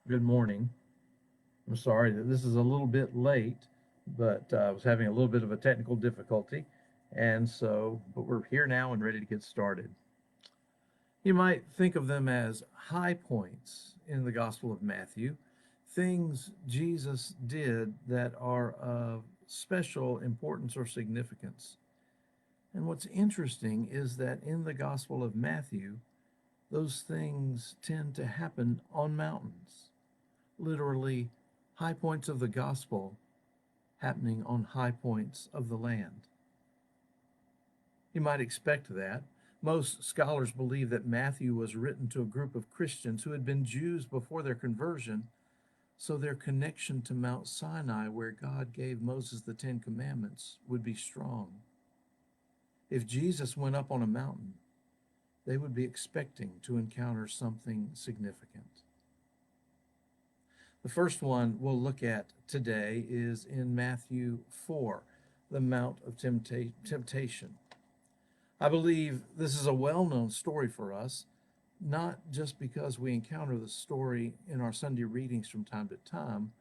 Good morning. I'm sorry that this is a little bit late, but I was having a little bit of a technical difficulty. But we're here now and ready to get started. You might think of them as high points in the Gospel of Matthew, things Jesus did that are of special importance or significance. And what's interesting is that in the Gospel of Matthew, those things tend to happen on mountains, literally high points of the gospel happening on high points of the land. You might expect that. Most scholars believe that Matthew was written to a group of Christians who had been Jews before their conversion, so their connection to Mount Sinai, where God gave Moses the Ten Commandments, would be strong. If Jesus went up on a mountain, they would be expecting to encounter something significant. The first one we'll look at today is in Matthew 4, the Mount of Temptation. I believe this is a well known story for us, not just because we encounter the story in our Sunday readings from time to time,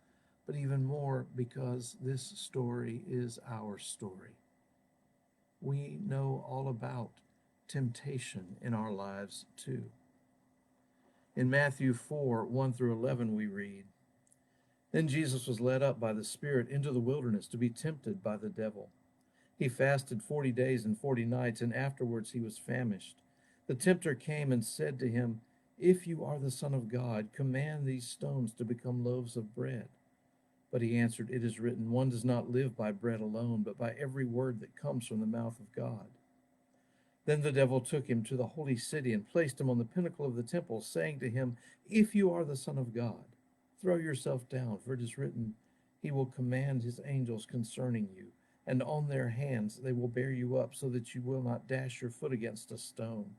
but even more because this story is our story. We know all about temptation in our lives too. In Matthew 4, 1 through 11, we read, Then Jesus was led up by the Spirit into the wilderness to be tempted by the devil. He fasted 40 days and 40 nights, and afterwards he was famished. The tempter came and said to him, If you are the Son of God, command these stones to become loaves of bread. But he answered, It is written, One does not live by bread alone, but by every word that comes from the mouth of God. Then the devil took him to the holy city and placed him on the pinnacle of the temple, saying to him, If you are the Son of God, throw yourself down, for it is written, He will command His angels concerning you, and on their hands they will bear you up, so that you will not dash your foot against a stone.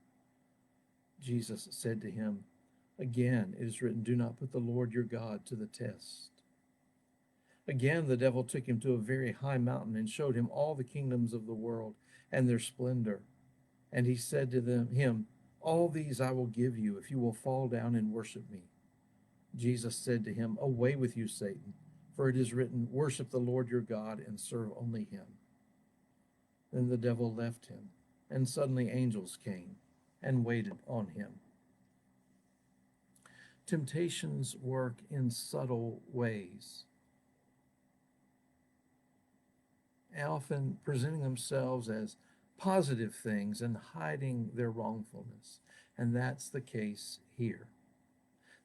Jesus said to him, Again it is written, Do not put the Lord your God to the test. Again the devil took him to a very high mountain and showed him all the kingdoms of the world and their splendor. And he said to him, All these I will give you if you will fall down and worship me. Jesus said to him, Away with you, Satan, for it is written, Worship the Lord your God and serve only him. Then the devil left him, and suddenly angels came and waited on him. Temptations work in subtle ways, often presenting themselves as positive things and hiding their wrongfulness. And that's the case here.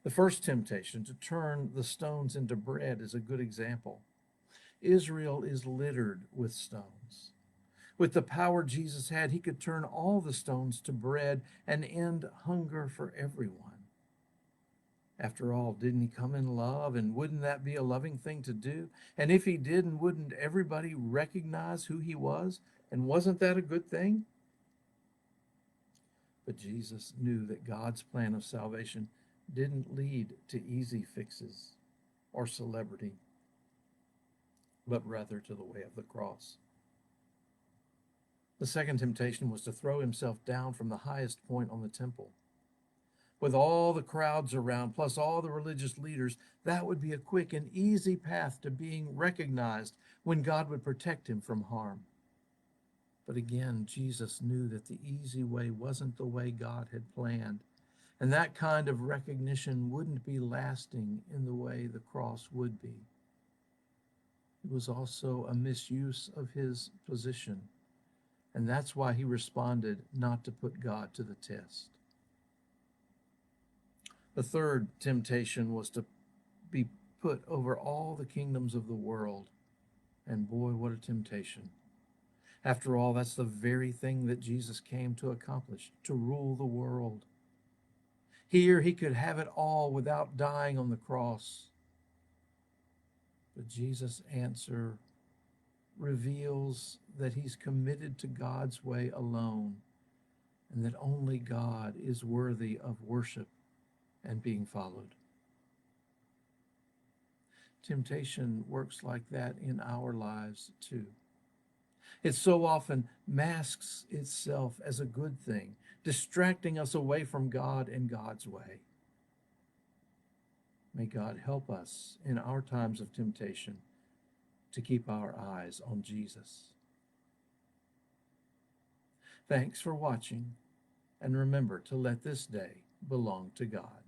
The first temptation, to turn the stones into bread, is a good example. Israel is littered with stones. With the power Jesus had, he could turn all the stones to bread and end hunger for everyone. After all, didn't he come in love? And wouldn't that be a loving thing to do? And if he didn't, wouldn't everybody recognize who he was? And wasn't that a good thing? But Jesus knew that God's plan of salvation didn't lead to easy fixes or celebrity, but rather to the way of the cross. The second temptation was to throw himself down from the highest point on the temple. With all the crowds around, plus all the religious leaders, that would be a quick and easy path to being recognized when God would protect him from harm. But again, Jesus knew that the easy way wasn't the way God had planned, and that kind of recognition wouldn't be lasting in the way the cross would be. It was also a misuse of his position, and that's why he responded not to put God to the test. The third temptation was to be put over all the kingdoms of the world. And boy, what a temptation. After all, that's the very thing that Jesus came to accomplish, to rule the world. Here he could have it all without dying on the cross. But Jesus' answer reveals that he's committed to God's way alone, and that only God is worthy of worship and being followed. Temptation works like that in our lives too. It so often masks itself as a good thing, distracting us away from God and God's way. May God help us in our times of temptation to keep our eyes on Jesus. Thanks for watching, and remember to let this day belong to God.